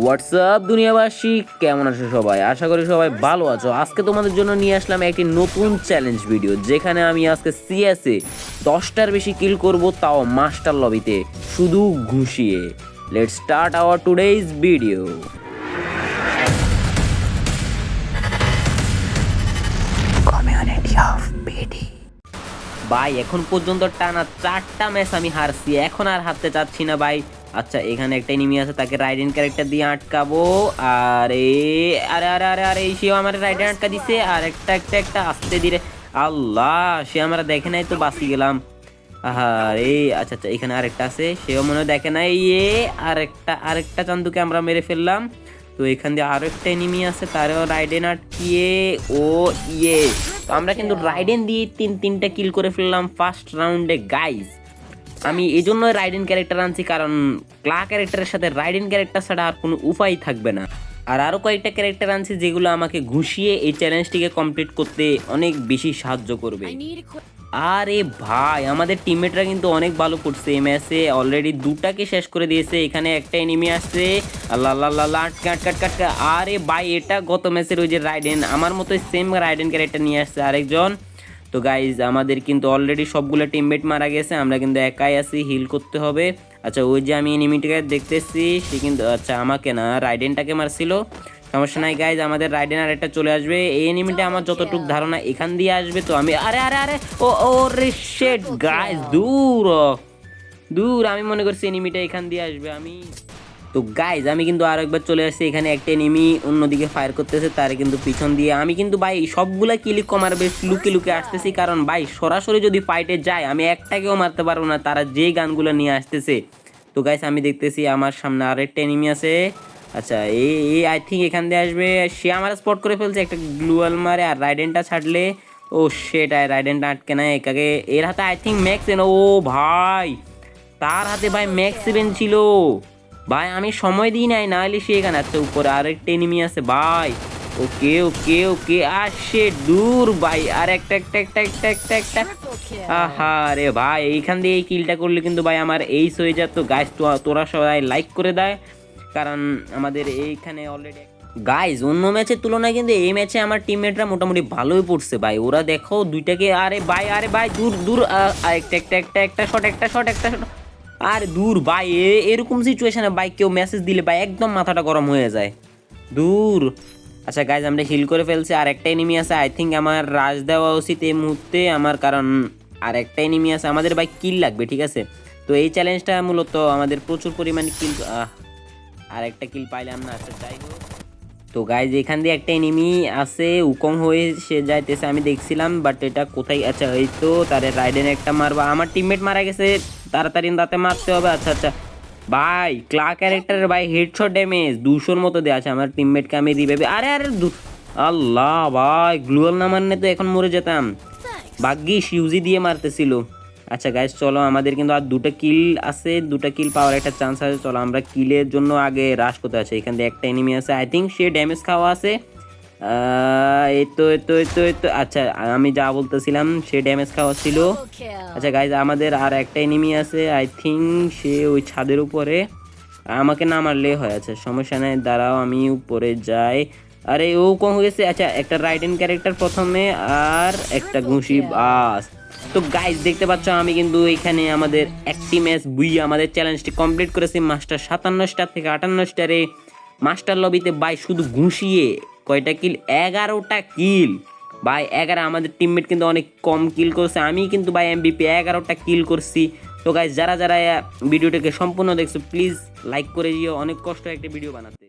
WhatsApp দুনিয়াবাসী, কেমন আছো সবাই? আশা করি সবাই ভালো আছো। আজকে তোমাদের জন্য নিয়ে আসলাম একটি নতুন চ্যালেঞ্জ ভিডিও, যেখানে আমি আজকে সিএসএ 10টার বেশি কিল করব, তাও মাস্টার লবিতে শুধু ঘুষিয়ে। Let's start our today's video. Community of BD ভাই, এখন পর্যন্ত টানা 4টা ম্যাচ আমি হারছি, এখন আর হারতে চাচ্ছি না ভাই। আচ্ছা, এখানে একটা এনিমি আছে, তাকে রাইডেন ক্যারেক্টার দিয়ে আটকাবো। আরে আরে আরে আরে আরে সেও আমার রাইডেন আটকা দিছে। আর একটা আস্তে ধীরে। আল্লাহ, সে আমরা দেখে নাই তো বাঁচি গেলাম। আরে আচ্ছা আচ্ছা, এখানে আরেকটা আছে, সেও মনে হয় দেখে নাই। আরেকটা চান্দুকে আমরা মেরে ফেললাম। তো এখান দিয়ে আরো একটা এনিমি আছে, তারও রাইডেন আটকিয়ে। ও ইয়ে, তো আমরা কিন্তু রাইডেন দিয়ে তিনটা কিল করে ফেললাম ফার্স্ট রাউন্ডে গাইস। আমি এই জন্য রাইডেন ক্যারেক্টার আনছি, কারণ ক্লা ক্যারেক্টারের সাথে রাইডেন ক্যারেক্টার ছাড়া আর কোনো উপায় থাকবে না। আর আরও কয়েকটা ক্যারেক্টার আনছি, যেগুলো আমাকে ঘুষিয়ে এই চ্যালেঞ্জটিকে কমপ্লিট করতে অনেক বেশি সাহায্য করবে। আরে ভাই, আমাদের টিমমেটরা কিন্তু অনেক ভালো করছে এই ম্যাচে, অলরেডি 2টাকে শেষ করে দিয়েছে। এখানে একটা এনিমি আসছে। আল্লাহ আল্লাহ আল্লাহ, আটকা। আরে ভাই, এটা গত ম্যাচের ওই যে রাইডেন, আমার মতো সেম রাইডেন ক্যারেক্টার নিয়ে আসছে আরেকজন। তো গাইজ, আমাদের কিন্তু অলরেডি সবগুলো টিমমেট মারা গেছে, আমরা কিন্তু একাই আছি, হিল করতে হবে। আচ্ছা, ওই যে আমি এনিমিটাকে দেখতেছি, সে কিন্তু আচ্ছা আমাকে না, রাইডেনটাকে মারছিল। সমস্যা নাই গাইজ, আমাদের রাইডেন আর একটা চলে আসবে। এই এনিমিটা আমার যতটুকু ধারণা এখান দিয়ে আসবে, তো আমি আরে আরে আরে ও রে শিট গাইজ, দূর দূর, আমি মনে করছি এনিমিটা এখান দিয়ে আসবে। তো গাইজ, আমি কিন্তু আরো একবার চলে আসছি। এখানে একটা এনিমি অন্যদিকে ফায়ার করতেছে, তারে কিন্তু পিছন দিয়ে আমি কিন্তু ভাই সবগুলা কিলি কমার বেশ লুকে আসতেছি, কারণ ভাই সরাসরি যদি ফাইটে যায় আমি একটাকেও মারতে পারবো না, তারা যে গানগুলো নিয়ে আসতেছে। তো গাইজ, আমি দেখতেছি আমার সামনে আরেকটা এনিমি আছে। আচ্ছা, এই আই থিঙ্ক এখান দিয়ে আসবে। সে আমার স্পট করে ফেলছে, একটা গ্লুয়াল মারে। আর রাইডেনটা ছাড়লে, ও শেট, রাইডেনটা আটকে না একাকে। এর হাতে আই থিঙ্ক ম্যাক্স, ও ভাই, তার হাতে ভাই ম্যাক্স 7 ছিল ভাই। আমি সময় দিই নাই, না হলে সে এখানে। আচ্ছা, উপরে আরেকটা এনিমি আছে ভাই। ওকে ওকে ওকে, আসে দূর ভাই। আর একটা। আহা রে ভাই, এইখান দিয়ে এই কিলটা করলে কিন্তু ভাই আমার এইস হয়ে যেত। গাইস, তোরা সবাই লাইক করে দেয়, কারণ আমাদের এইখানে অলরেডি গাইজ অন্য ম্যাচের তুলনায় কিন্তু এই ম্যাচে আমার টিমমেটরা মোটামুটি ভালোই পড়ছে ভাই। ওরা দেখো দুইটাকে, আরে ভাই দূর দূর, একটা শট। আর দূর ভাই, এরকম সিচুয়েশনে ভাই কেউ মেসেজ দিলে ভাই একদম মাথাটা গরম হয়ে যায়। দূর। আচ্ছা গাইজ, আমরা হিল করে ফেলছি। আর একটা এনিমি আছে, আই থিঙ্ক আমার রাজ দেওয়া উচিত এই মুহূর্তে আমার, কারণ আর একটা এনিমি আছে। আমাদের ভাই কিল লাগবে, ঠিক আছে? তো এই চ্যালেঞ্জটা মূলত আমাদের প্রচুর পরিমাণে কিল, আর একটা কিল পাইলাম না। আচ্ছা, যাই হোক। তো গাইজ, এখান দিয়ে একটা এনিমি আছে, উকং হয়ে সে যাইতেছে, আমি দেখছিলাম, বাট এটা কোথায়? আচ্ছা, এই তো তারে রাইডেন একটা মারবা। আমার টিমমেট মারা গেছে, তাড়াতাড়ি তাতে মারতে হবে। আচ্ছা আচ্ছা ভাই, ক্লা ক্যারেক্টারের ভাই হেডশট ড্যামেজ 200-র মতো দেওয়া আছে। আমার টিমমেটকে আমি রিভাইভ, আরে আল্লাহ ভাই, গ্লুয়াল না মারলে তো এখন মরে যেতাম। ভাগ্যিস ইউজি দিয়ে মারতেছিল। আচ্ছা গাইস, চলো, আমাদের কিন্তু আর 2টা কিল আছে, 2টা কিল পাওয়ার একটা চান্স আছে। চলো, আমরা কিলের জন্য আগে রাশ করতে আছে। এখান দিয়ে একটা এনিমি আছে, আই থিঙ্ক সে ড্যামেজ খাওয়া আছে। এই তো। আচ্ছা, আমি যা বলতেছিলাম, সে ড্যামেজ খাওয়া ছিল। আচ্ছা গাইজ, আমাদের আর একটা এনিমি আছে, আই থিঙ্ক সে ওই ছাদের উপরে। আমাকে না মারলে হয়। আচ্ছা, সমস্যা নাই, দাঁড়াও, আমি উপরে যাই। আরে ও কম হয়ে গেছে। আচ্ছা, একটা রাইডেন ক্যারেক্টার প্রথমে, আর একটা ঘুষি, বাস। তো গাইজ, দেখতে পাচ্ছ আমি কিন্তু এখানে আমাদের একটি ম্যাচ বুই আমাদের চ্যালেঞ্জটি কমপ্লিট করেছি। মাস্টার 57টা থেকে 58টারে মাস্টার লবিতে ভাই শুধু ঘুষিয়ে কয়টা কিল? 11টা কিল ভাই। 11। আমাদের টিমমেট কিন্তু অনেক কম কিল করছে, আমি কিন্তু ভাই এমবিপি 11টা কিল করছি। তো গাইজ, যারা ভিডিওটাকে সম্পূর্ণ দেখছো, প্লিজ লাইক করে দিও, অনেক কষ্ট একটা ভিডিও বানাতে।